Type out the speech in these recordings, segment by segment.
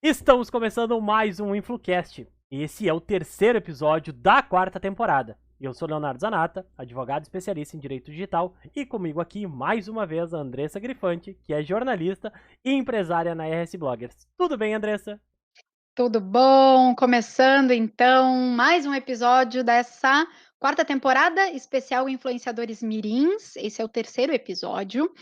Estamos começando mais um InfluCast. Esse é o terceiro episódio da quarta temporada. Eu sou Leonardo Zanata, advogado especialista em direito digital, e comigo aqui mais uma vez a Andressa Grifante, que é jornalista e empresária na RS Bloggers. Tudo bem, Andressa? Tudo bom? Começando então mais um episódio dessa quarta temporada especial Influenciadores Mirins. Esse é o terceiro episódio.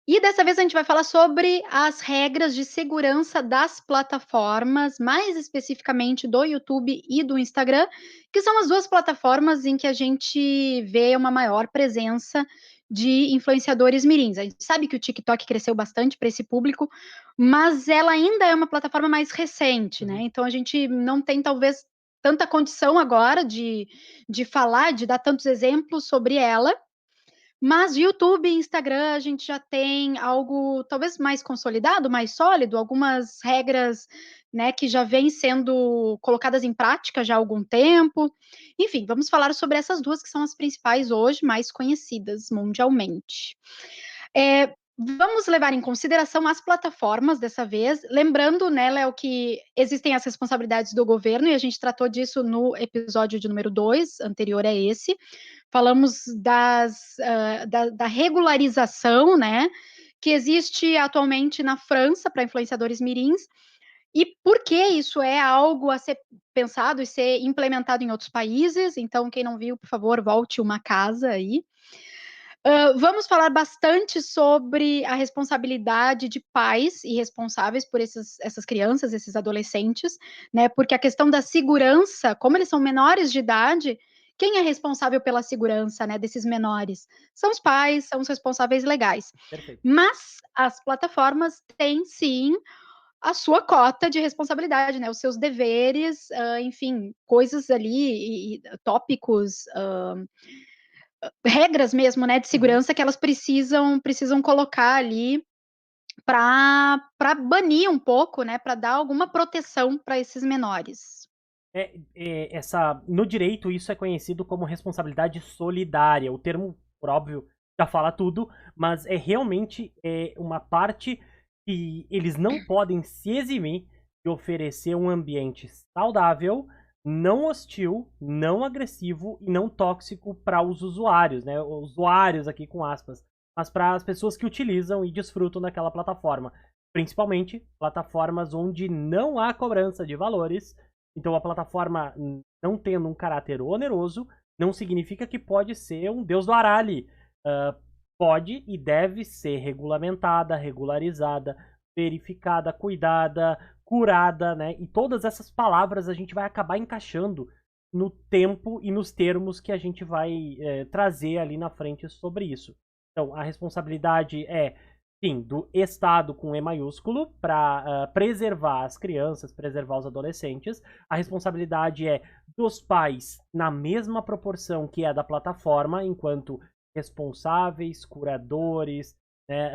E dessa vez a gente vai falar sobre as regras de segurança das plataformas, mais especificamente do YouTube e do Instagram, que são as duas plataformas em que a gente vê uma maior presença de influenciadores mirins. A gente sabe que o TikTok cresceu bastante para esse público, mas ela ainda é uma plataforma mais recente, né? Uhum. Então a gente não tem talvez tanta condição agora de falar, de dar tantos exemplos sobre ela, mas YouTube e Instagram a gente já tem algo talvez mais consolidado, mais sólido, algumas regras, né, que já vêm sendo colocadas em prática já há algum tempo. Enfim, vamos falar sobre essas duas que são as principais hoje, mais conhecidas mundialmente. Vamos levar em consideração as plataformas dessa vez, lembrando, né, Léo, que existem as responsabilidades do governo, e a gente tratou disso no episódio de número 2, anterior a esse. Falamos da regularização, né, que existe atualmente na França para influenciadores mirins, e por que isso é algo a ser pensado e ser implementado em outros países. Então, quem não viu, por favor, volte uma casa aí. Vamos falar bastante sobre a responsabilidade de pais e responsáveis por essas crianças, esses adolescentes, né? Porque a questão da segurança, como eles são menores de idade, quem é responsável pela segurança, né, desses menores? São os pais, são os responsáveis legais. Perfeito. Mas as plataformas têm sim a sua cota de responsabilidade, né? Os seus deveres, enfim, coisas ali e tópicos, regras mesmo, né, de Uhum. segurança que elas precisam colocar ali para banir um pouco, né, para dar alguma proteção para esses menores. No direito, isso é conhecido como responsabilidade solidária. O termo, por óbvio, já fala tudo, mas é realmente uma parte que eles não podem se eximir de oferecer um ambiente saudável, não hostil, não agressivo e não tóxico para os usuários, né? Usuários aqui com aspas, mas para as pessoas que utilizam e desfrutam daquela plataforma. Principalmente plataformas onde não há cobrança de valores, então a plataforma não tendo um caráter oneroso, não significa que pode ser um Deus do Arali. Pode e deve ser regulamentada, regularizada, verificada, cuidada, curada, né? E todas essas palavras a gente vai acabar encaixando no tempo e nos termos que a gente vai trazer ali na frente sobre isso. Então, a responsabilidade é, sim, do Estado com E maiúsculo para preservar as crianças, preservar os adolescentes. A responsabilidade é dos pais na mesma proporção que é da plataforma, enquanto responsáveis, curadores, né,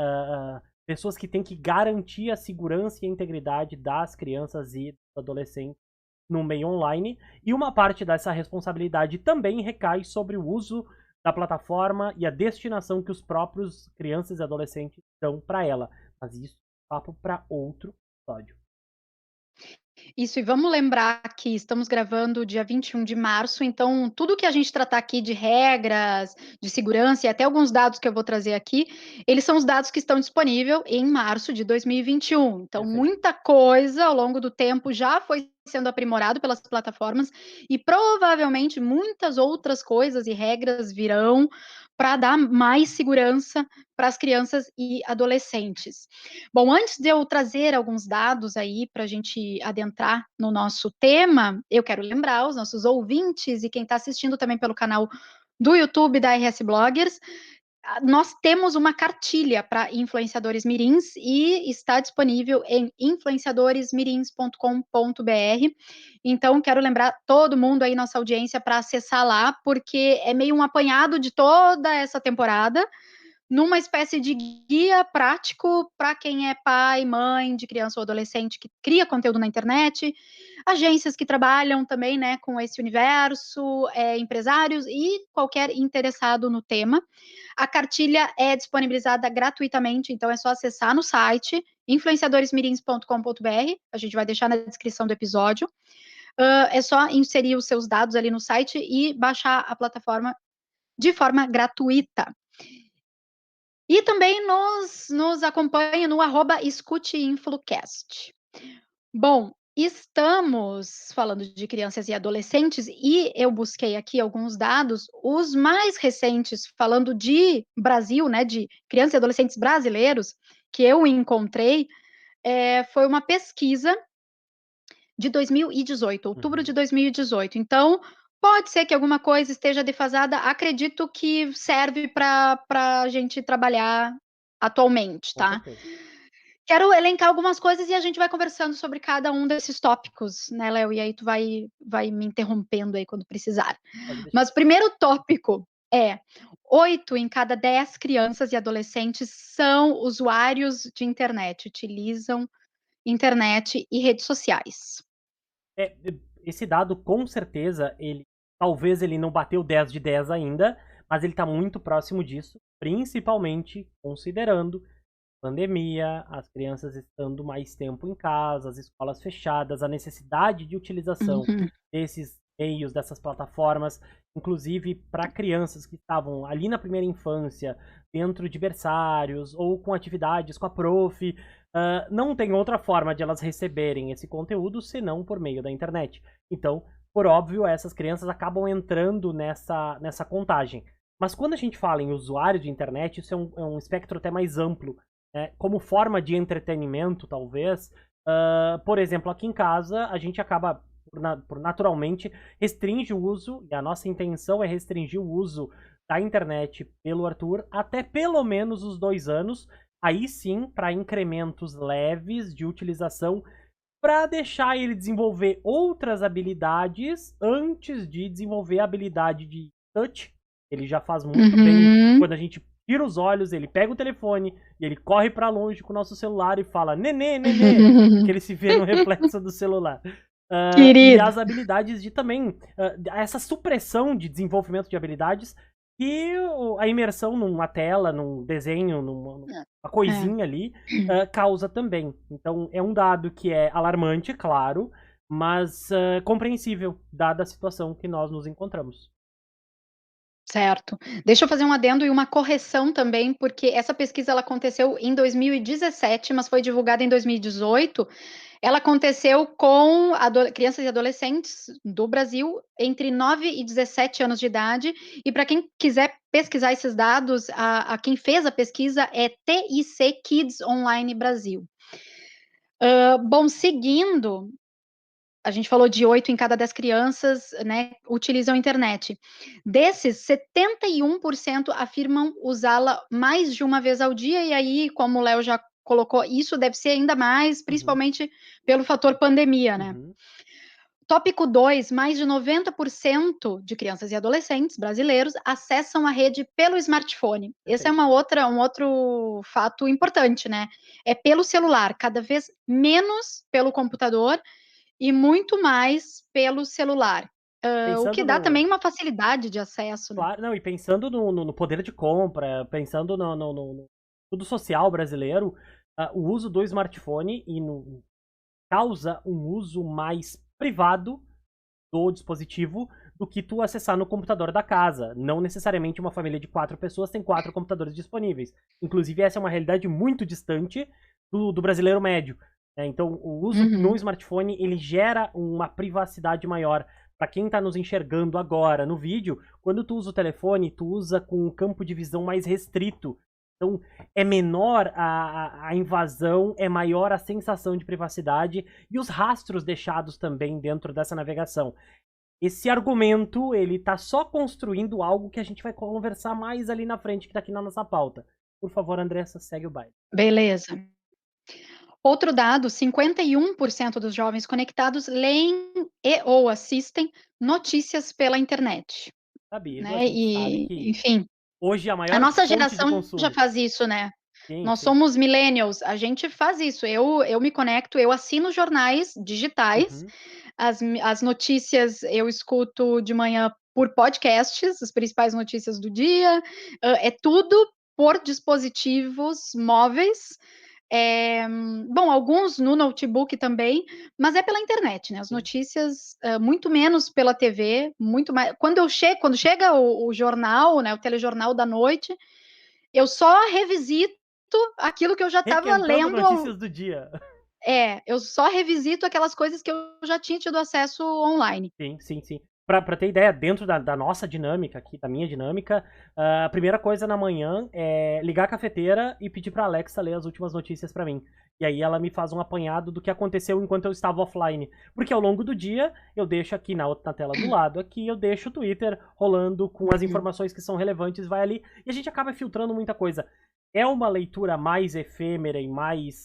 pessoas que têm que garantir a segurança e a integridade das crianças e dos adolescentes no meio online. E uma parte dessa responsabilidade também recai sobre o uso da plataforma e a destinação que os próprios crianças e adolescentes dão para ela. Mas isso é papo para outro episódio. Isso, e vamos lembrar que estamos gravando dia 21 de março, então tudo que a gente tratar aqui de regras, de segurança e até alguns dados que eu vou trazer aqui, eles são os dados que estão disponíveis em março de 2021. Então, Perfeito. muita coisa ao longo do tempo já foi sendo aprimorado pelas plataformas e provavelmente muitas outras coisas e regras virão para dar mais segurança para as crianças e adolescentes. Bom, antes de eu trazer alguns dados aí para a gente adentrar no nosso tema, eu quero lembrar os nossos ouvintes e quem está assistindo também pelo canal do YouTube da RS Bloggers, nós temos uma cartilha para influenciadores mirins e está disponível em influenciadoresmirins.com.br. Então, quero lembrar todo mundo aí, nossa audiência, para acessar lá, porque é meio um apanhado de toda essa temporada, numa espécie de guia prático para quem é pai, mãe de criança ou adolescente que cria conteúdo na internet, agências que trabalham também, né, com esse universo, empresários e qualquer interessado no tema. A cartilha é disponibilizada gratuitamente, então é só acessar no site influenciadoresmirins.com.br, a gente vai deixar na descrição do episódio. É só inserir os seus dados ali no site e baixar a plataforma de forma gratuita. E também nos acompanhe no @escuteinflucast. Bom, estamos falando de crianças e adolescentes e eu busquei aqui alguns dados, os mais recentes, falando de Brasil, né, de crianças e adolescentes brasileiros, que eu encontrei, foi uma pesquisa de 2018, outubro de 2018. Então, pode ser que alguma coisa esteja defasada, acredito que serve para a gente trabalhar atualmente, Com tá? certeza. Quero elencar algumas coisas e a gente vai conversando sobre cada um desses tópicos, né, Léo? E aí tu vai me interrompendo aí quando precisar. Pode deixar. Mas o primeiro tópico é: 8 em cada 10 crianças e adolescentes são usuários de internet, utilizam internet e redes sociais. É, esse dado, com certeza, talvez ele não bateu 10 de 10 ainda, mas ele está muito próximo disso, principalmente considerando pandemia, as crianças estando mais tempo em casa, as escolas fechadas, a necessidade de utilização Uhum. desses meios, dessas plataformas, inclusive para crianças que estavam ali na primeira infância, dentro de berçários ou com atividades com a prof. Não tem outra forma de elas receberem esse conteúdo senão por meio da internet. Então, por óbvio, essas crianças acabam entrando nessa contagem. Mas quando a gente fala em usuário de internet, isso é um espectro até mais amplo. Como forma de entretenimento, talvez. Por exemplo, aqui em casa, a gente acaba, por naturalmente, restringe o uso, e a nossa intenção é restringir o uso da internet pelo Arthur até pelo menos os 2 anos, aí sim, para incrementos leves de utilização, para deixar ele desenvolver outras habilidades antes de desenvolver a habilidade de touch. Ele já faz muito bem Uhum. quando a gente tira os olhos, ele pega o telefone e ele corre para longe com o nosso celular e fala nenê, nenê, que ele se vê no reflexo do celular. E Querido. as habilidades de também, essa supressão de desenvolvimento de habilidades e a imersão numa tela, num desenho, numa coisinha ali, causa também. Então, é um dado que é alarmante, claro, mas compreensível, dada a situação que nós nos encontramos. Certo. Deixa eu fazer um adendo e uma correção também, porque essa pesquisa ela aconteceu em 2017, mas foi divulgada em 2018. Ela aconteceu com crianças e adolescentes do Brasil entre 9 e 17 anos de idade. E para quem quiser pesquisar esses dados, a quem fez a pesquisa é TIC Kids Online Brasil. Bom, seguindo, a gente falou de 8 em cada 10 crianças, né, utilizam a internet. Desses, 71% afirmam usá-la mais de uma vez ao dia, e aí, como o Léo já colocou, isso deve ser ainda mais, Uhum, principalmente pelo fator pandemia, né? uhum, Tópico 2, mais de 90% de crianças e adolescentes brasileiros acessam a rede pelo smartphone. Esse é perfeito. um outro fato importante, né? É pelo celular, cada vez menos pelo computador e muito mais pelo celular. O que Pensando dá no. também uma facilidade de acesso, né? Claro, não, e pensando no poder de compra, pensando no tudo social brasileiro, o uso do smartphone causa um uso mais privado do dispositivo do que tu acessar no computador da casa. Não necessariamente uma família de 4 pessoas tem 4 computadores disponíveis. Inclusive, essa é uma realidade muito distante do brasileiro médio. Então, o uso no Uhum. smartphone ele gera uma privacidade maior. Para quem está nos enxergando agora no vídeo, quando tu usa o telefone, tu usa com um campo de visão mais restrito. Então, é menor a invasão, é maior a sensação de privacidade e os rastros deixados também dentro dessa navegação. Esse argumento, ele tá só construindo algo que a gente vai conversar mais ali na frente, que tá aqui na nossa pauta. Por favor, Andressa, segue o baile. Beleza. Outro dado, 51% dos jovens conectados leem e ou assistem notícias pela internet, Sabido, a né? gente sabe E, que enfim. Hoje a A maior nossa fonte de geração consumo. já faz isso, né? Sim, Nós sim. somos millennials, a gente faz isso. Eu me conecto, eu assino jornais digitais, Uhum. as notícias eu escuto de manhã por podcasts, as principais notícias do dia, é tudo por dispositivos móveis. Bom, alguns no notebook também, mas é pela internet, né? As Sim. notícias, muito menos pela TV, muito mais. Quando chega o jornal, né? O telejornal da noite, eu só revisito aquilo que eu já estava Requentando lendo. notícias do dia. Eu só revisito aquelas coisas que eu já tinha tido acesso online. Sim, sim, sim. Pra ter ideia, dentro da nossa dinâmica aqui, da minha dinâmica, a primeira coisa na manhã é ligar a cafeteira e pedir pra Alexa ler as últimas notícias pra mim. E aí ela me faz um apanhado do que aconteceu enquanto eu estava offline. Porque ao longo do dia, eu deixo aqui na tela do lado, aqui eu deixo o Twitter rolando com as Uhum. informações que são relevantes, vai ali, e a gente acaba filtrando muita coisa. É uma leitura mais efêmera e mais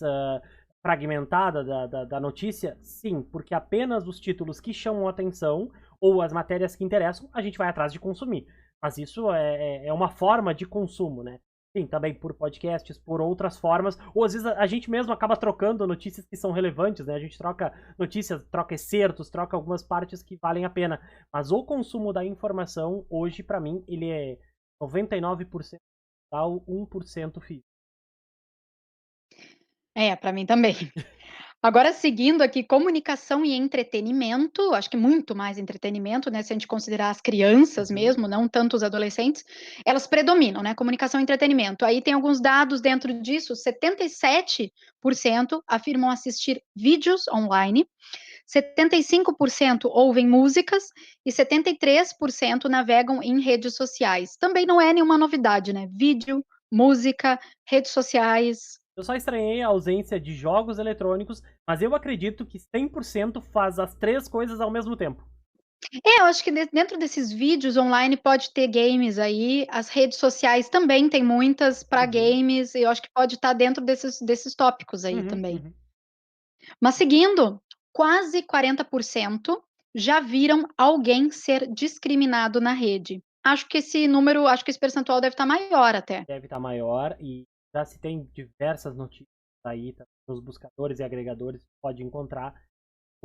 fragmentada da notícia? Sim, porque apenas os títulos que chamam a atenção ou as matérias que interessam, a gente vai atrás de consumir. Mas isso é uma forma de consumo, né? Sim, também por podcasts, por outras formas, ou às vezes a gente mesmo acaba trocando notícias que são relevantes, né? A gente troca notícias, troca excertos, troca algumas partes que valem a pena. Mas o consumo da informação, hoje, pra mim, ele é 99% digital, 1% físico. Para mim também. Agora, seguindo aqui, comunicação e entretenimento, acho que muito mais entretenimento, né? Se a gente considerar as crianças Uhum. mesmo, não tanto os adolescentes, elas predominam, né? Comunicação e entretenimento. Aí tem alguns dados dentro disso: 77% afirmam assistir vídeos online, 75% ouvem músicas e 73% navegam em redes sociais. Também não é nenhuma novidade, né? Vídeo, música, redes sociais. Eu só estranhei a ausência de jogos eletrônicos, mas eu acredito que 100% faz as três coisas ao mesmo tempo. Eu acho que dentro desses vídeos online pode ter games aí, as redes sociais também tem muitas para Uhum, games, eu acho que pode estar dentro desses tópicos aí uhum, também. uhum. Mas seguindo, quase 40% já viram alguém ser discriminado na rede. Acho que esse percentual deve estar maior até. Deve estar maior e já se tem diversas notícias aí tá, nos buscadores e agregadores, pode encontrar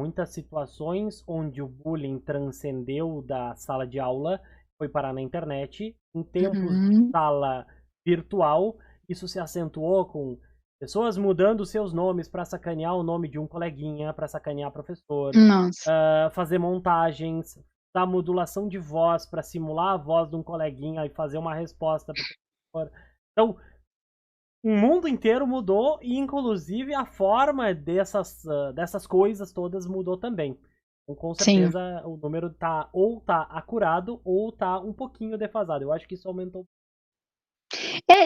muitas situações onde o bullying transcendeu da sala de aula, foi parar na internet, em tempos de Uhum. sala virtual, isso se acentuou com pessoas mudando seus nomes para sacanear o nome de um coleguinha, para sacanear professor, Nossa, fazer montagens, da modulação de voz para simular a voz de um coleguinha e fazer uma resposta para o professor. Então, o mundo inteiro mudou e, inclusive, a forma dessas coisas todas mudou também. Então, com sim. certeza, o número tá acurado ou tá um pouquinho defasado. Eu acho que isso aumentou.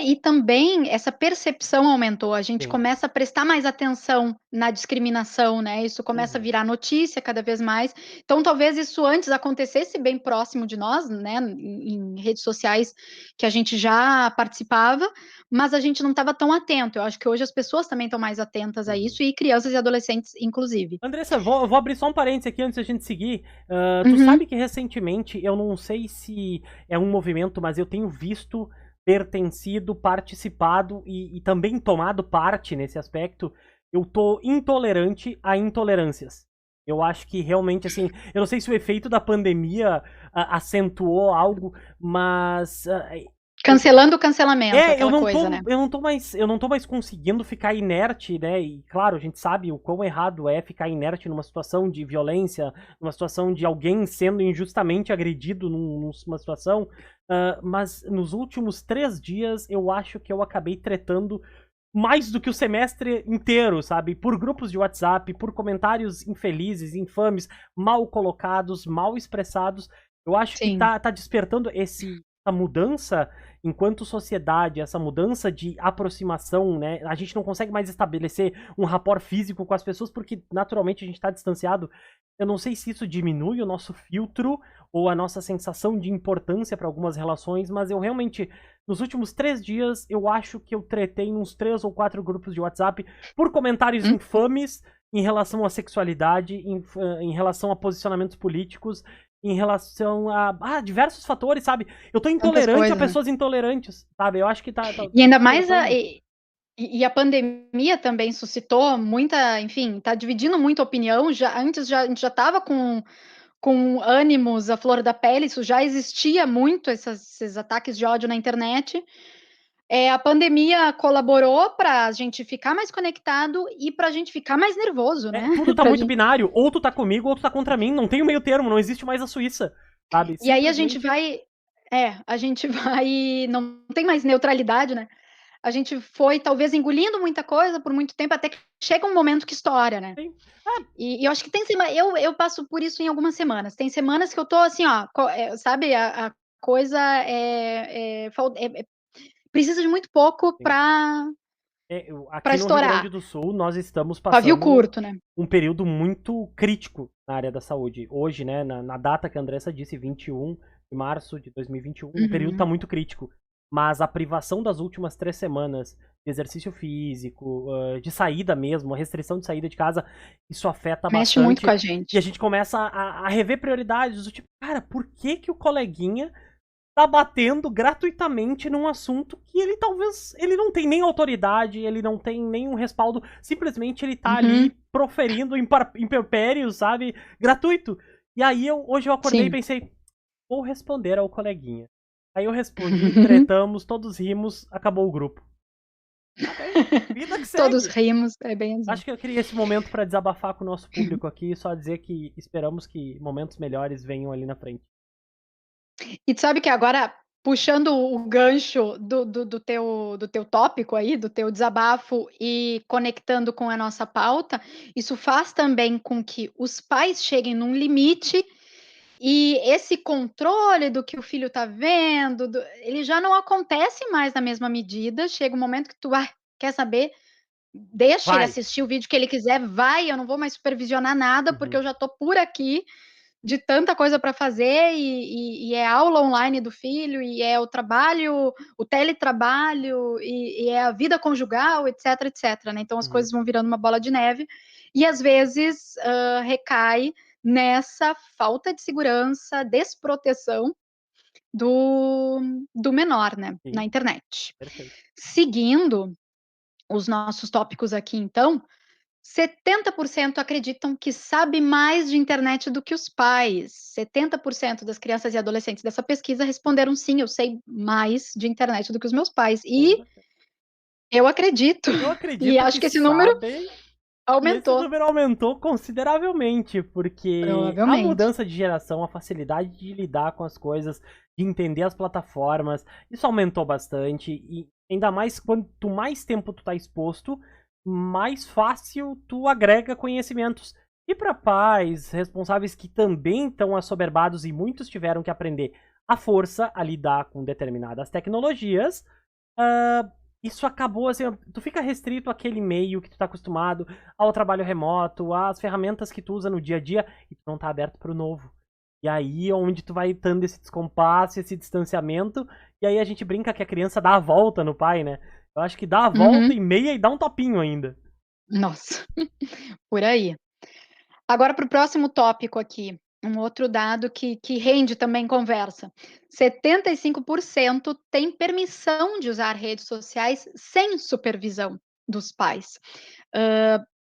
E também essa percepção aumentou, a gente Sim. começa a prestar mais atenção na discriminação, né, isso começa a Uhum. virar notícia cada vez mais. Então talvez isso antes acontecesse bem próximo de nós, né, em redes sociais que a gente já participava, mas a gente não estava tão atento. Eu acho que hoje as pessoas também estão mais atentas a Uhum. isso e crianças e adolescentes inclusive. Andressa, vou abrir só um parênteses aqui antes da gente seguir. Tu Uhum. sabe que recentemente, eu não sei se é um movimento, mas eu tenho visto, pertencido, participado e também tomado parte nesse aspecto. Eu tô intolerante a intolerâncias. Eu acho que realmente, assim, eu não sei se o efeito da pandemia acentuou algo, mas Cancelando o cancelamento, eu aquela não coisa, tô, né. eu não tô mais conseguindo ficar inerte, né? E claro, a gente sabe o quão errado é ficar inerte numa situação de violência, numa situação de alguém sendo injustamente agredido numa situação. Mas nos últimos 3 dias eu acho que eu acabei tretando mais do que o semestre inteiro, sabe? Por grupos de WhatsApp, por comentários infelizes, infames, mal colocados, mal expressados. Eu acho que Sim. tá despertando essa mudança enquanto sociedade, essa mudança de aproximação, né? A gente não consegue mais estabelecer um rapport físico com as pessoas porque naturalmente a gente está distanciado. Eu não sei se isso diminui o nosso filtro ou a nossa sensação de importância para algumas relações, mas eu realmente, nos últimos 3 dias, eu acho que eu tretei em uns 3 ou 4 grupos de WhatsApp por comentários Hum. infames em relação à sexualidade, em relação a posicionamentos políticos. em relação a diversos fatores, sabe? Eu tô Tantas intolerante a coisas, né? pessoas intolerantes, sabe? Eu acho que tá E ainda mais faltando. e a pandemia também suscitou muita, enfim, tá dividindo muita opinião. A gente já estava com ânimos à flor da pele, isso já existia muito, esses ataques de ódio na internet. A pandemia colaborou para a gente ficar mais conectado e para a gente ficar mais nervoso, né? Tudo tá Pra muito gente... binário, ou tu tá comigo ou tu tá contra mim, não tem um meio termo, não existe mais a Suíça, sabe? E aí a gente Simplesmente. vai, a gente vai, não tem mais neutralidade, né? A gente foi talvez engolindo muita coisa por muito tempo, até que chega um momento que estoura, né? Sim. E eu acho que tem semana, eu passo por isso em algumas semanas. Tem semanas que eu tô assim, ó, sabe, a coisa precisa de muito pouco Sim. para Aqui no Rio Grande estourar. do Sul, nós estamos Pavio passando curto, né? um período muito crítico na área da saúde. Hoje, né, na data que a Andressa disse, 21 de março de 2021, o período está Uhum. muito crítico. Mas a privação das últimas 3 semanas de exercício físico, de saída mesmo, a restrição de saída de casa, isso afeta Mexe muito com bastante. a E a gente. gente começa a rever prioridades, do tipo, cara, por que que o coleguinha tá batendo gratuitamente num assunto que ele talvez ele não tem nem autoridade, ele não tem nenhum respaldo, simplesmente ele tá Uhum. ali proferindo impropérios, sabe, gratuito. E aí hoje eu acordei e Sim. pensei, vou responder ao coleguinha. Aí eu respondi, tretamos, todos rimos, acabou o grupo. Tá bem, vida que Todos segue. rimos, é bem assim. Acho que eu queria esse momento pra desabafar com o nosso público aqui e só dizer que esperamos que momentos melhores venham ali na frente. E tu sabe que agora, puxando o gancho do teu tópico aí, do teu desabafo e conectando com a nossa pauta, isso faz também com que os pais cheguem num limite e esse controle do que o filho está vendo, ele já não acontece mais na mesma medida. Chega um momento que tu quer saber, deixa ele Vai! assistir o vídeo que ele quiser, vai, eu não vou mais supervisionar nada, porque Uhum, eu já estou por aqui de tanta coisa para fazer e é aula online do filho, e é o trabalho, o teletrabalho, e é a vida conjugal, etc, etc, né? Então as uhum, coisas vão virando uma bola de neve e às vezes recai nessa falta de segurança, desproteção do menor, né, na sim, internet. perfeito. Seguindo os nossos tópicos aqui, então, 70% acreditam que sabe mais de internet do que os pais. 70% das crianças e adolescentes dessa pesquisa responderam sim, eu sei mais de internet do que os meus pais. Com E certeza. eu acredito. Eu E acredito acho que que esse número sabem. E esse aumentou, número aumentou consideravelmente, porque a provavelmente. mudança de geração, a facilidade de lidar com as coisas, de entender as plataformas, isso aumentou bastante. E ainda mais quanto mais tempo tu tá exposto, mais fácil tu agrega conhecimentos. E para pais responsáveis que também estão assoberbados e muitos tiveram que aprender à força a lidar com determinadas tecnologias, ah, isso acabou assim, tu fica restrito àquele meio que tu tá acostumado, ao trabalho remoto, às ferramentas que tu usa no dia a dia, e tu não tá aberto pro novo. E aí é onde tu vai dando esse descompasso, esse distanciamento, e aí a gente brinca que a criança dá a volta no pai, né? Eu acho que dá a volta Uhum. e meia e dá um topinho ainda. Nossa, por aí. Agora para o próximo tópico aqui, um outro dado que rende também conversa. 75% tem permissão de usar redes sociais sem supervisão dos pais.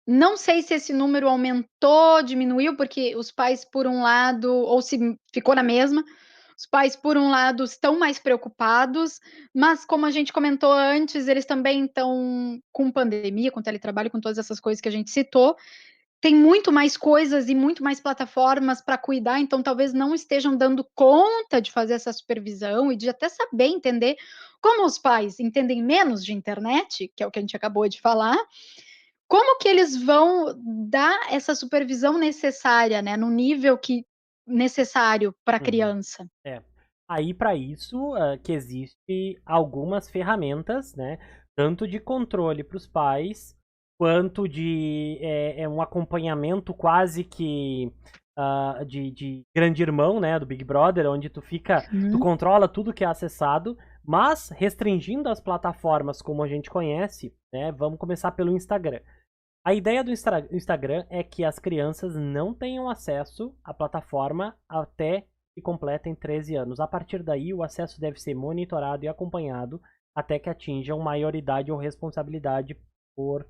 Não sei se esse número aumentou, diminuiu, porque os pais, por um lado, ou se ficou na mesma, os pais, por um lado, estão mais preocupados, mas como a gente comentou antes, eles também estão com pandemia, com teletrabalho, com todas essas coisas que a gente citou, tem muito mais coisas e muito mais plataformas para cuidar, então talvez não estejam dando conta de fazer essa supervisão e de até saber entender como os pais entendem menos de internet, que é o que a gente acabou de falar, como que eles vão dar essa supervisão necessária, né, no nível que necessário para a Uhum. criança. É. Aí, para isso, que existe algumas ferramentas, né? Tanto de controle para os pais, quanto de um acompanhamento quase que de grande irmão, né? Do Big Brother, onde tu Uhum. controla tudo que é acessado, mas restringindo as plataformas como a gente conhece, né? Vamos começar pelo Instagram. A ideia do Instagram é que as crianças não tenham acesso à plataforma até que completem 13 anos. A partir daí, o acesso deve ser monitorado e acompanhado até que atinjam maioridade ou responsabilidade por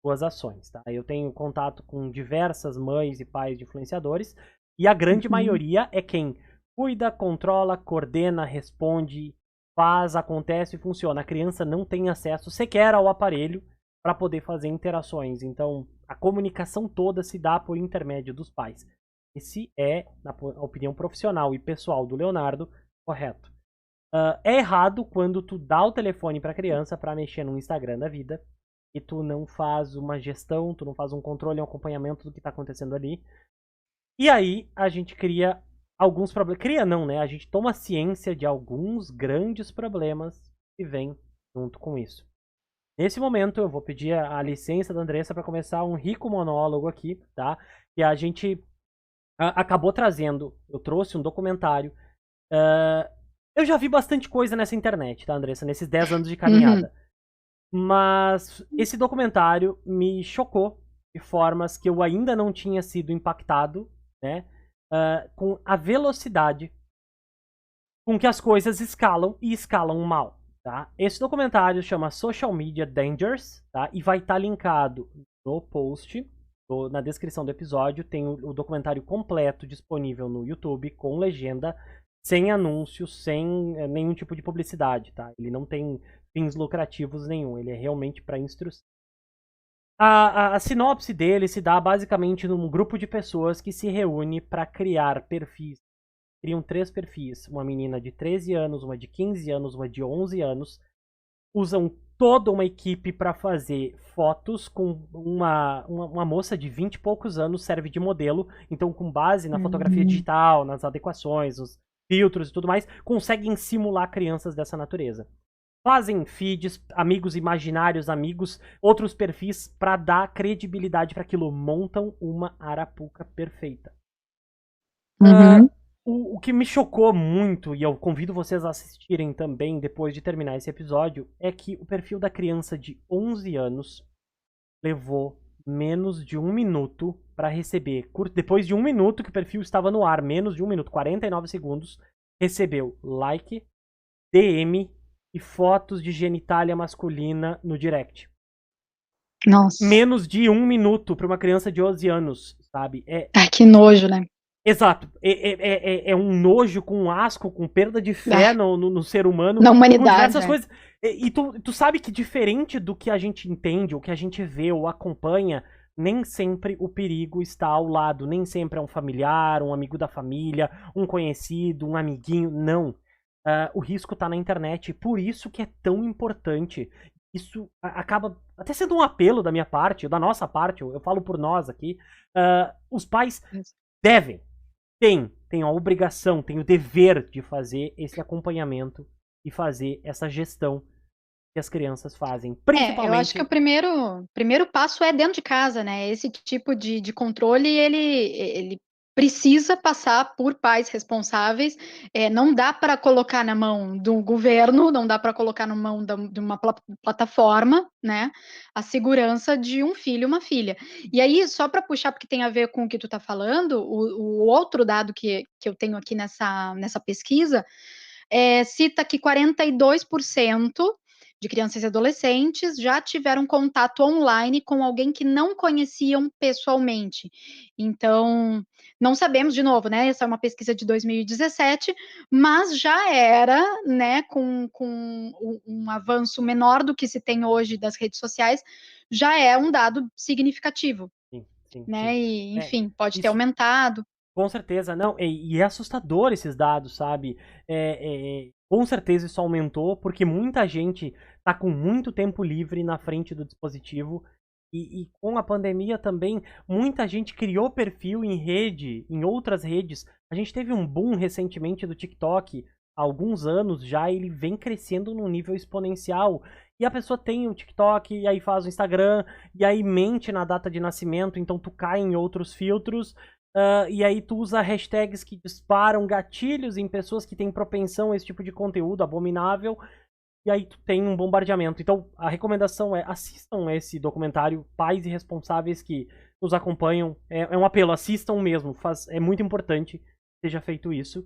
suas ações. Tá? Eu tenho contato com diversas mães e pais de influenciadores e a grande maioria é quem cuida, controla, coordena, responde, faz, acontece e funciona. A criança não tem acesso sequer ao aparelho para poder fazer interações. Então, a comunicação toda se dá por intermédio dos pais. Esse é, na opinião profissional e pessoal do Leonardo, correto. É errado quando tu dá o telefone para a criança para mexer no Instagram da vida e tu não faz uma gestão, tu não faz um controle e um acompanhamento do que está acontecendo ali. E aí a gente cria alguns problemas. Cria não, né? A gente toma ciência de alguns grandes problemas que vêm junto com isso. Nesse momento, eu vou pedir a licença da Andressa para começar um rico monólogo aqui, tá? E a gente acabou trazendo, eu trouxe um documentário. Eu já vi bastante coisa nessa internet, tá, Andressa? Nesses 10 anos de caminhada. Mas esse documentário me chocou de formas que eu ainda não tinha sido impactado, né? Com a velocidade com que as coisas escalam e escalam mal. Tá? Esse documentário chama Social Media Dangers, tá? E vai estar linkado no post, na descrição do episódio. Tem o documentário completo disponível no YouTube, com legenda, sem anúncios, sem nenhum tipo de publicidade. Tá? Ele não tem fins lucrativos nenhum, ele é realmente para instrução. A sinopse dele se dá basicamente num grupo de pessoas que se reúne para criar perfis. Criam 3 perfis, uma menina de 13 anos, uma de 15 anos, uma de 11 anos. Usam toda uma equipe para fazer fotos com uma moça de 20 e poucos anos, serve de modelo. Então, com base na fotografia digital, nas adequações, os filtros e tudo mais, conseguem simular crianças dessa natureza. Fazem feeds, amigos imaginários, amigos, outros perfis para dar credibilidade para aquilo. Montam uma arapuca perfeita. O que me chocou muito, e eu convido vocês a assistirem também depois de terminar esse episódio, é que o perfil da criança de 11 anos levou menos de 1 minuto para receber. Depois de 1 minuto que o perfil estava no ar, menos de 1 minuto, 49 segundos, recebeu like, DM e fotos de genitália masculina no direct. Nossa. Menos de 1 minuto para uma criança de 11 anos, sabe? Ai, que nojo, né? Exato. É um nojo, com um asco, com perda de fé no ser humano. Na humanidade. Essas coisas. E tu sabe que diferente do que a gente entende, o que a gente vê ou acompanha, nem sempre o perigo está ao lado. Nem sempre é um familiar, um amigo da família, um conhecido, um amiguinho. Não. O risco está na internet. Por isso que é tão importante. Isso acaba até sendo um apelo da minha parte, da nossa parte, eu falo por nós aqui. Os pais devem, tem a obrigação, tem o dever de fazer esse acompanhamento e fazer essa gestão que as crianças fazem. Principalmente... eu acho que o primeiro passo é dentro de casa, né? Esse tipo de controle, ele precisa passar por pais responsáveis. Não dá para colocar na mão do governo, não dá para colocar na mão de uma plataforma, né? A segurança de um filho e uma filha. E aí, só para puxar, porque tem a ver com o que tu está falando, o outro dado que eu tenho aqui nessa pesquisa cita que 42% de crianças e adolescentes já tiveram contato online com alguém que não conheciam pessoalmente. Então, não sabemos, de novo, né? Essa é uma pesquisa de 2017, mas já era, né, com um avanço menor do que se tem hoje das redes sociais, já é um dado significativo. Sim. E, enfim, pode ter aumentado. Com certeza, não. E é assustador esses dados, sabe? Com certeza isso aumentou, porque muita gente tá com muito tempo livre na frente do dispositivo. E com a pandemia também, muita gente criou perfil em rede, em outras redes. A gente teve um boom recentemente do TikTok, há alguns anos já, ele vem crescendo num nível exponencial. E a pessoa tem o TikTok, e aí faz o Instagram, e aí mente na data de nascimento, então tu cai em outros filtros. E aí tu usa hashtags que disparam gatilhos em pessoas que têm propensão a esse tipo de conteúdo abominável. e aí tu tem um bombardeamento. Então, a recomendação é assistam esse documentário, Pais Irresponsáveis que nos acompanham. É um apelo, assistam mesmo. É muito importante que seja feito isso.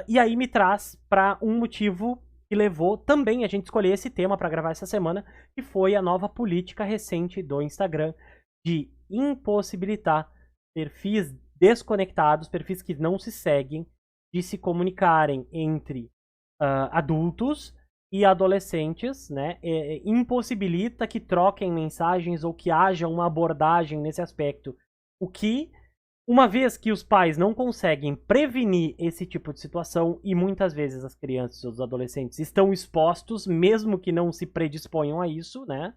E aí me traz para um motivo que levou também a gente escolher esse tema para gravar essa semana, que foi a nova política recente do Instagram de impossibilitar perfis desconectados, perfis que não se seguem, de se comunicarem entre adultos e adolescentes, né? Impossibilita que troquem mensagens ou que haja uma abordagem nesse aspecto. O que, uma vez que os pais não conseguem prevenir esse tipo de situação, e muitas vezes as crianças ou os adolescentes estão expostos, mesmo que não se predisponham a isso, né?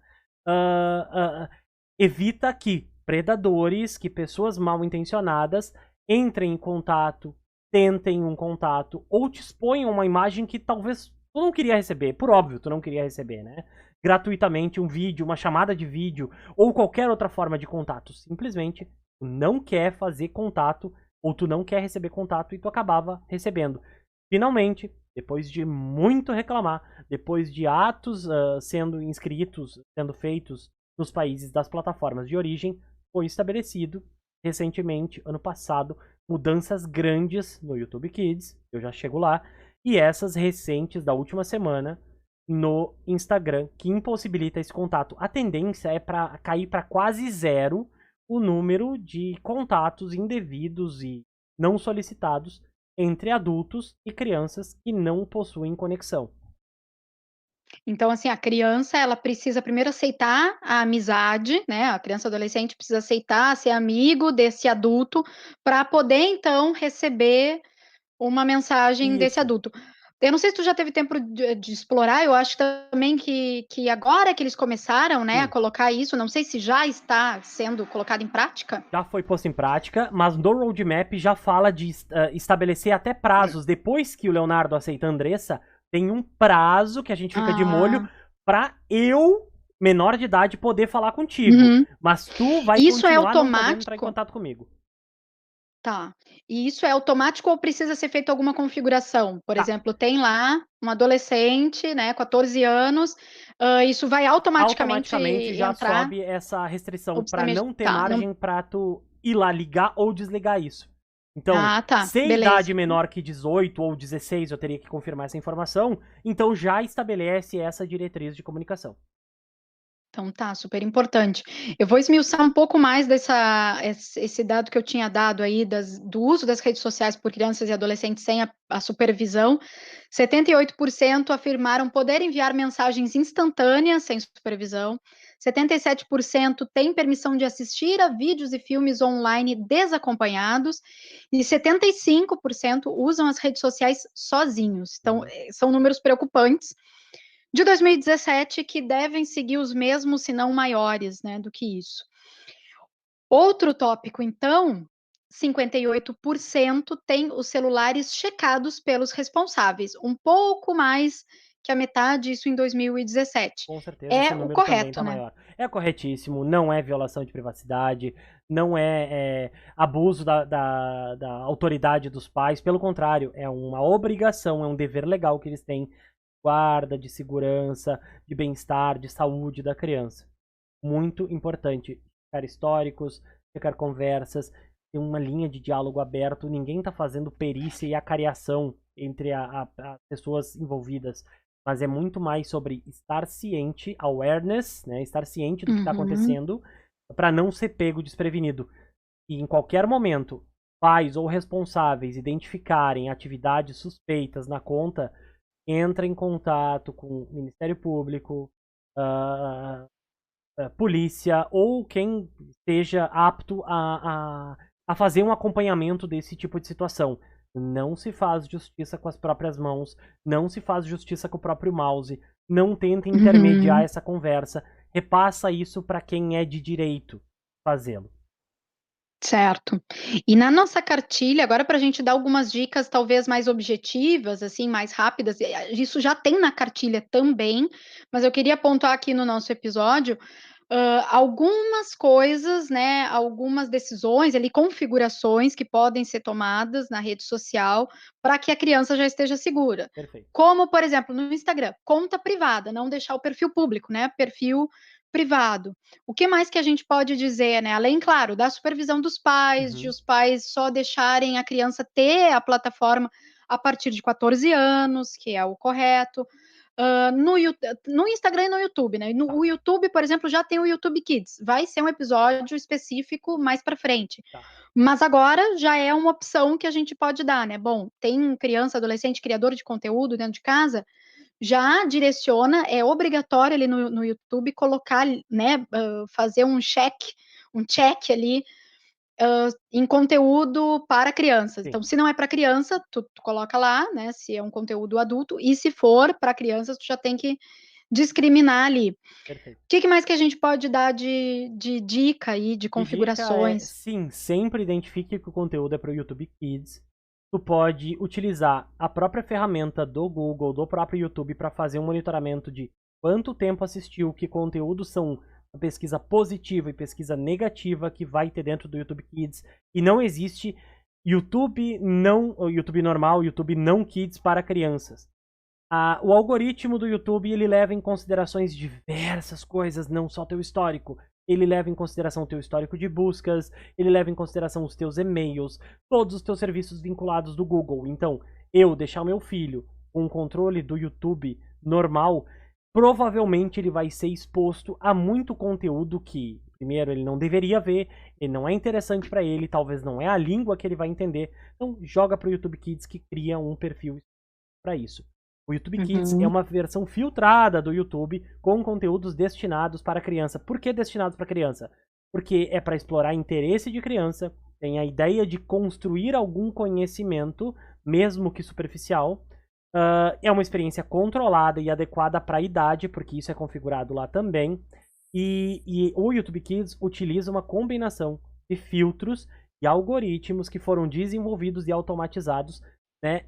Evita que predadores, que pessoas mal intencionadas entrem em contato, tentem um contato ou te exponham uma imagem que talvez tu não queria receber, por óbvio, tu não queria receber, né? Gratuitamente um vídeo, uma chamada de vídeo ou qualquer outra forma de contato. Simplesmente tu não quer fazer contato ou tu não quer receber contato e tu acabava recebendo. Finalmente, depois de muito reclamar, depois de atos sendo inscritos, sendo feitos nos países das plataformas de origem, foi estabelecido recentemente, ano passado, mudanças grandes no YouTube Kids, eu já chego lá, e essas recentes da última semana no Instagram, que impossibilita esse contato. A tendência é para cair para quase zero o número de contatos indevidos e não solicitados entre adultos e crianças que não possuem conexão. Então, assim, a criança, ela precisa primeiro aceitar a amizade, né? A criança adolescente precisa aceitar ser amigo desse adulto para poder, então, receber uma mensagem desse Isso. adulto. Eu não sei se tu já teve tempo de explorar, eu acho também que agora que eles começaram, né, a colocar isso, não sei se já está sendo colocado em prática. Já foi posto em prática, mas no roadmap já fala de estabelecer até prazos. Depois que o Leonardo aceita a Andressa, tem um prazo que a gente fica de molho pra eu, menor de idade, poder falar contigo. Mas tu vai Isso é continuar não podendo entrar em automático? contato comigo. Tá. E isso é automático ou precisa ser feita alguma configuração? Por exemplo, tem lá um adolescente, né, 14 anos, isso vai automaticamente Já entrar sobe essa restrição pra obscenamente não ter tá, não margem pra tu ir lá ligar ou desligar isso. Então, tá, se beleza. idade menor que 18 ou 16, eu teria que confirmar essa informação, então já estabelece essa diretriz de comunicação. Então tá, super importante. Eu vou esmiuçar um pouco mais esse dado que eu tinha dado aí do uso das redes sociais por crianças e adolescentes sem a supervisão. 78% afirmaram poder enviar mensagens instantâneas sem supervisão. 77% têm permissão de assistir a vídeos e filmes online desacompanhados. E 75% usam as redes sociais sozinhos. Então, são números preocupantes de 2017 que devem seguir os mesmos, se não maiores, né, do que isso. Outro tópico, então, 58% tem os celulares checados pelos responsáveis, um pouco mais que a metade, isso em 2017. Com certeza, É esse o número também correto, está né? maior. É corretíssimo, não é violação de privacidade, não é abuso da autoridade dos pais, pelo contrário, é uma obrigação, é um dever legal que eles têm guarda, de segurança, de bem-estar, de saúde da criança. Muito importante. Checar históricos, checar conversas, ter uma linha de diálogo aberto. Ninguém está fazendo perícia e acariação entre as pessoas envolvidas. Mas é muito mais sobre estar ciente, awareness, né? Estar ciente do que está acontecendo, para não ser pego desprevenido. E em qualquer momento, pais ou responsáveis identificarem atividades suspeitas na conta, entra em contato com o Ministério Público, polícia ou quem esteja apto a fazer um acompanhamento desse tipo de situação. Não se faz justiça com as próprias mãos, não se faz justiça com o próprio mouse, não tenta intermediar essa conversa, repassa isso para quem é de direito fazê-lo. Certo. E na nossa cartilha, agora para a gente dar algumas dicas talvez mais objetivas, assim, mais rápidas, isso já tem na cartilha também, mas eu queria pontuar aqui no nosso episódio algumas coisas, né, algumas decisões ali, configurações que podem ser tomadas na rede social para que a criança já esteja segura. Perfeito. Como, por exemplo, no Instagram, conta privada, não deixar o perfil público, né, perfil privado. O que mais que a gente pode dizer, né, além, claro, da supervisão dos pais, de Uhum. os pais só deixarem a criança ter a plataforma a partir de 14 anos, que é o correto. No Instagram e no YouTube, né? Tá, O YouTube, por exemplo, já tem o YouTube Kids. Vai ser um episódio específico mais para frente. tá. Mas agora já é uma opção que a gente pode dar, né? Bom, tem criança, adolescente, criador de conteúdo dentro de casa, já direciona, é obrigatório ali no YouTube colocar, né? Fazer um check ali em conteúdo para crianças. Sim, Então, se não é para criança, tu coloca lá, né? Se é um conteúdo adulto, e se for para crianças, tu já tem que discriminar ali. O perfeito. que mais que a gente pode dar de dica aí, de De dica é, configurações? sim, sempre identifique que o conteúdo é para o YouTube Kids. Tu pode utilizar a própria ferramenta do Google, do próprio YouTube, para fazer um monitoramento de quanto tempo assistiu, que conteúdos são a pesquisa positiva e pesquisa negativa que vai ter dentro do YouTube Kids. E não existe o YouTube normal, YouTube não Kids para crianças. O algoritmo do YouTube ele leva em considerações diversas coisas, não só teu histórico. Ele leva em consideração o teu histórico de buscas, ele leva em consideração os teus e-mails, todos os teus serviços vinculados do Google. Então, eu deixar o meu filho com o controle do YouTube normal, provavelmente ele vai ser exposto a muito conteúdo que, primeiro, ele não deveria ver, ele não é interessante para ele, talvez não é a língua que ele vai entender. Então, joga para o YouTube Kids que cria um perfil para isso. O YouTube Kids é Uhum. uma versão filtrada do YouTube com conteúdos destinados para criança. Por que destinados para criança? Porque é para explorar interesse de criança, tem a ideia de construir algum conhecimento, mesmo que superficial. É uma experiência controlada e adequada para a idade, porque isso é configurado lá também. E o YouTube Kids utiliza uma combinação de filtros e algoritmos que foram desenvolvidos e automatizados, né,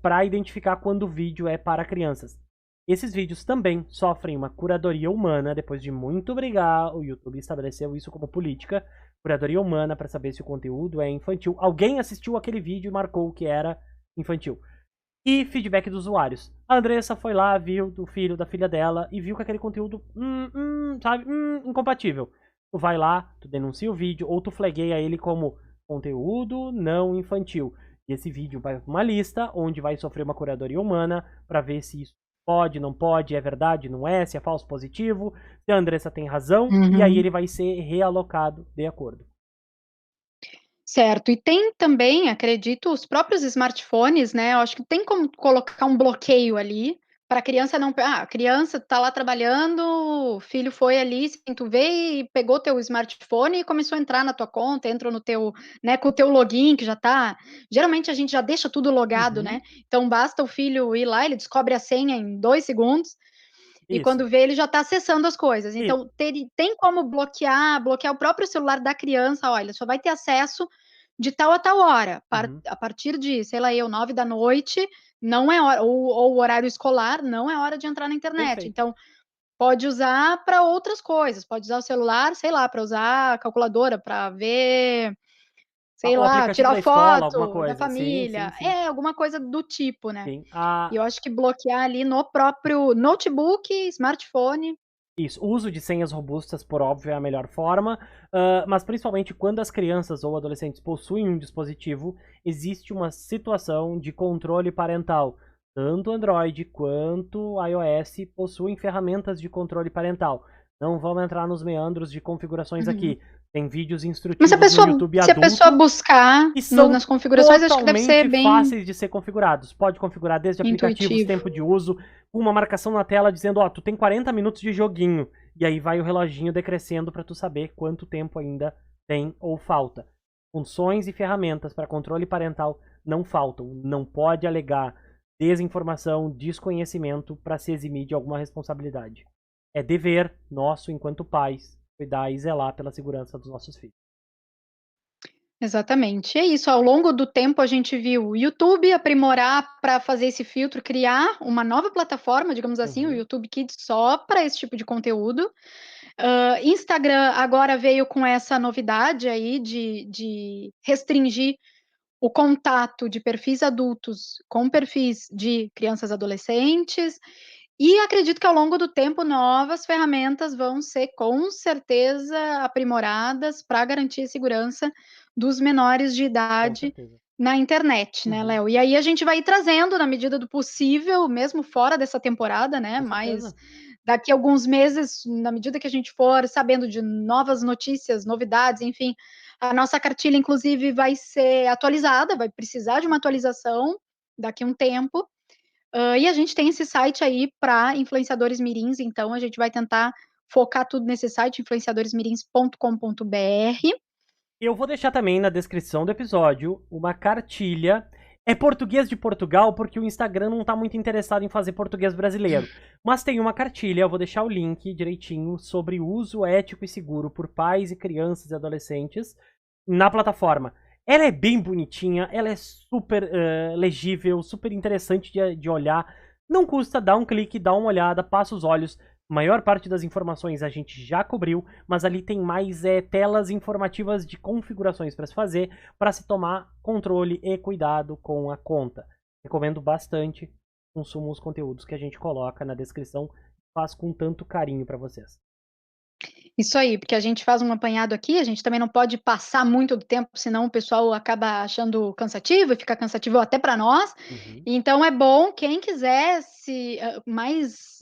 para identificar quando o vídeo é para crianças. Esses vídeos também sofrem uma curadoria humana, depois de muito brigar, o YouTube estabeleceu isso como política, curadoria humana para saber se o conteúdo é infantil. Alguém assistiu aquele vídeo e marcou que era infantil. E feedback dos usuários. A Andressa foi lá, viu do filho, da filha dela, e viu que aquele conteúdo, sabe, incompatível. Tu vai lá, tu denuncia o vídeo, ou tu flagueia ele como conteúdo não infantil. E esse vídeo vai para uma lista onde vai sofrer uma curadoria humana para ver se isso pode, não pode, é verdade, não é, se é falso positivo, se a Andressa tem razão, e aí Uhum. ele vai ser realocado de acordo. Certo. E tem também, acredito, os próprios smartphones, né, eu acho que tem como colocar um bloqueio ali, para a criança não a criança tá lá trabalhando, o filho foi ali sem tu ver e pegou teu smartphone e começou a entrar na tua conta, entrou no teu, né, com o teu login que já tá geralmente a gente já deixa tudo logado, Uhum, né, então basta o filho ir lá, ele descobre a senha em 2 segundos, e isso. quando vê ele já está acessando as coisas. E, Então tem como bloquear o próprio celular da criança, olha, só vai ter acesso de tal a tal hora, uhum, a partir de, sei lá eu, 9 da noite, não é hora, ou o horário escolar, não é hora de entrar na internet. perfeito. Então, pode usar para outras coisas, pode usar o celular, sei lá, para usar a calculadora, para ver, sei O lá, aplicativo tirar da escola, alguma foto da coisa. Sim, sim, família, sim. alguma coisa do tipo, né. Sim. E eu acho que bloquear ali no próprio notebook, smartphone. Isso, o uso de senhas robustas, por óbvio, é a melhor forma, mas principalmente quando as crianças ou adolescentes possuem um dispositivo, existe uma situação de controle parental. Tanto Android quanto iOS possuem ferramentas de controle parental. Não vamos entrar nos meandros de configurações Uhum. aqui. Tem vídeos Mas instrutivos no YouTube se a pessoa adulto buscar e são nas configurações, acho que deve ser totalmente bem fáceis de ser configurados. Pode configurar desde aplicativos, intuitivo. tempo de uso, uma marcação na tela dizendo, ó, tu tem 40 minutos de joguinho. E aí vai o reloginho decrescendo para tu saber quanto tempo ainda tem ou falta. Funções e ferramentas para controle parental não faltam. Não pode alegar desinformação, desconhecimento para se eximir de alguma responsabilidade. É dever nosso, enquanto pais, cuidar e zelar pela segurança dos nossos filhos. Exatamente. É isso. Ao longo do tempo, a gente viu o YouTube aprimorar para fazer esse filtro, criar uma nova plataforma, digamos assim, o Uhum. YouTube Kids, só para esse tipo de conteúdo. Instagram agora veio com essa novidade aí de restringir o contato de perfis adultos com perfis de crianças e adolescentes. E acredito que ao longo do tempo novas ferramentas vão ser com certeza aprimoradas para garantir a segurança dos menores de Com idade certeza. na internet, né, Uhum. Léo? E aí a gente vai ir trazendo na medida do possível, mesmo fora dessa temporada, né? Com Mas certeza. daqui a alguns meses, na medida que a gente for sabendo de novas notícias, novidades, enfim, a nossa cartilha, inclusive, vai ser atualizada, vai precisar de uma atualização daqui a um tempo. E a gente tem esse site aí para influenciadores mirins, então a gente vai tentar focar tudo nesse site, influenciadoresmirins.com.br. Eu vou deixar também na descrição do episódio uma cartilha. É português de Portugal, porque o Instagram não tá muito interessado em fazer português brasileiro. Mas tem uma cartilha, eu vou deixar o link direitinho, sobre uso ético e seguro por pais e crianças e adolescentes na plataforma. Ela é bem bonitinha, ela é super legível, super interessante de olhar. Não custa dar um clique, dar uma olhada, passa os olhos. A maior parte das informações a gente já cobriu, mas ali tem mais telas informativas de configurações para se fazer, para se tomar controle e cuidado com a conta. Recomendo bastante. Consumam os conteúdos que a gente coloca na descrição, faz com tanto carinho para vocês. Isso aí, porque a gente faz um apanhado aqui, a gente também não pode passar muito do tempo, senão o pessoal acaba achando cansativo e fica cansativo até para nós. Uhum. Então é bom, quem quiser mais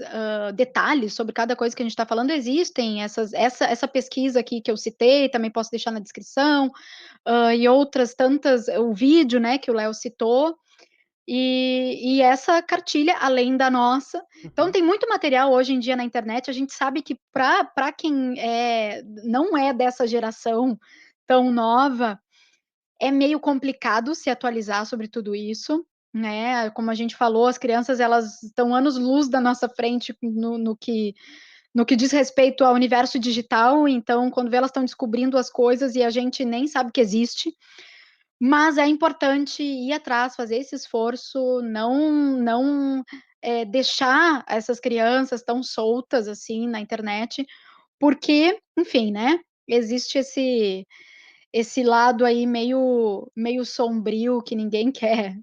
detalhes sobre cada coisa que a gente está falando, existem essa pesquisa aqui que eu citei, também posso deixar na descrição, e outras tantas, o vídeo, né, que o Léo citou. E essa cartilha, além da nossa. Então, Uhum. tem muito material hoje em dia na internet. A gente sabe que para quem não é dessa geração tão nova, é meio complicado se atualizar sobre tudo isso, né? Como a gente falou, as crianças elas estão anos-luz da nossa frente no que diz respeito ao universo digital. Então, quando vê, elas estão descobrindo as coisas e a gente nem sabe que existe. Mas é importante ir atrás, fazer esse esforço, não deixar essas crianças tão soltas, assim, na internet, porque, enfim, né, existe esse lado aí meio sombrio que ninguém quer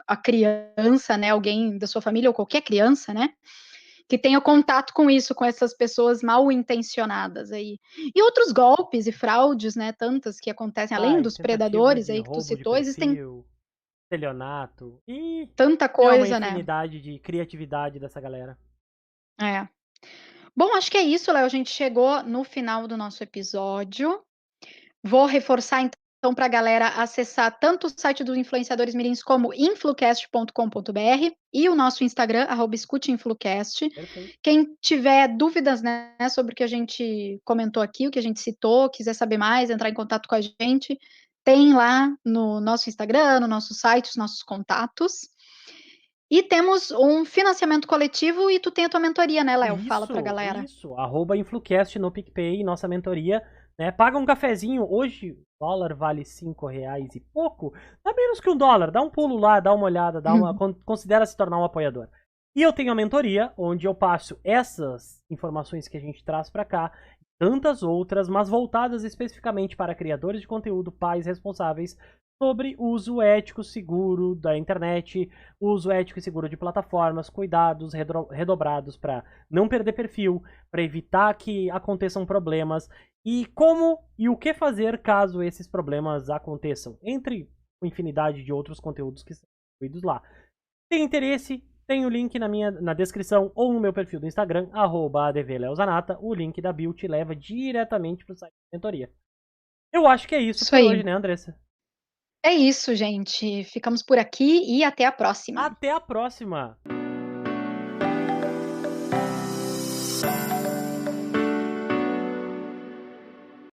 a criança, né, alguém da sua família ou qualquer criança, né, que tenha contato com isso, com essas pessoas mal intencionadas aí. E outros golpes e fraudes, né, tantas que acontecem, além Ai, dos tentativa predadores de aí que tu roubo de citou, existem perfil, estelionato. E tanta é uma coisa, né. infinidade de criatividade dessa galera. É. Bom, acho que é isso, Léo, a gente chegou no final do nosso episódio. Vou reforçar então para a galera acessar tanto o site dos Influenciadores Mirins como influcast.com.br e o nosso Instagram, @escuteinflucast. Perfeito. Quem tiver dúvidas, né, sobre o que a gente comentou aqui, o que a gente citou, quiser saber mais, entrar em contato com a gente, tem lá no nosso Instagram, no nosso site, os nossos contatos. E temos um financiamento coletivo e tu tem a tua mentoria, né, Léo? Fala pra Isso, galera. isso. @Influcast no PicPay, nossa mentoria. Né? Paga um cafezinho. Hoje o dólar vale R$ 5 e pouco. Dá menos que $1. Dá um pulo lá, dá uma olhada, considera se tornar um apoiador. E eu tenho a mentoria, onde eu passo essas informações que a gente traz para cá, tantas outras, mas voltadas especificamente para criadores de conteúdo, pais responsáveis, sobre uso ético seguro da internet, uso ético e seguro de plataformas, cuidados redobrados para não perder perfil, para evitar que aconteçam problemas e como e o que fazer caso esses problemas aconteçam, entre uma infinidade de outros conteúdos que são incluídos lá. Tem interesse? Tem o link na descrição ou no meu perfil do Instagram, @advleozanata. O link da bio te leva diretamente para o site da mentoria. Eu acho que é isso Isso por aí. hoje, né, Andressa? É isso, gente. Ficamos por aqui e até a próxima. Até a próxima!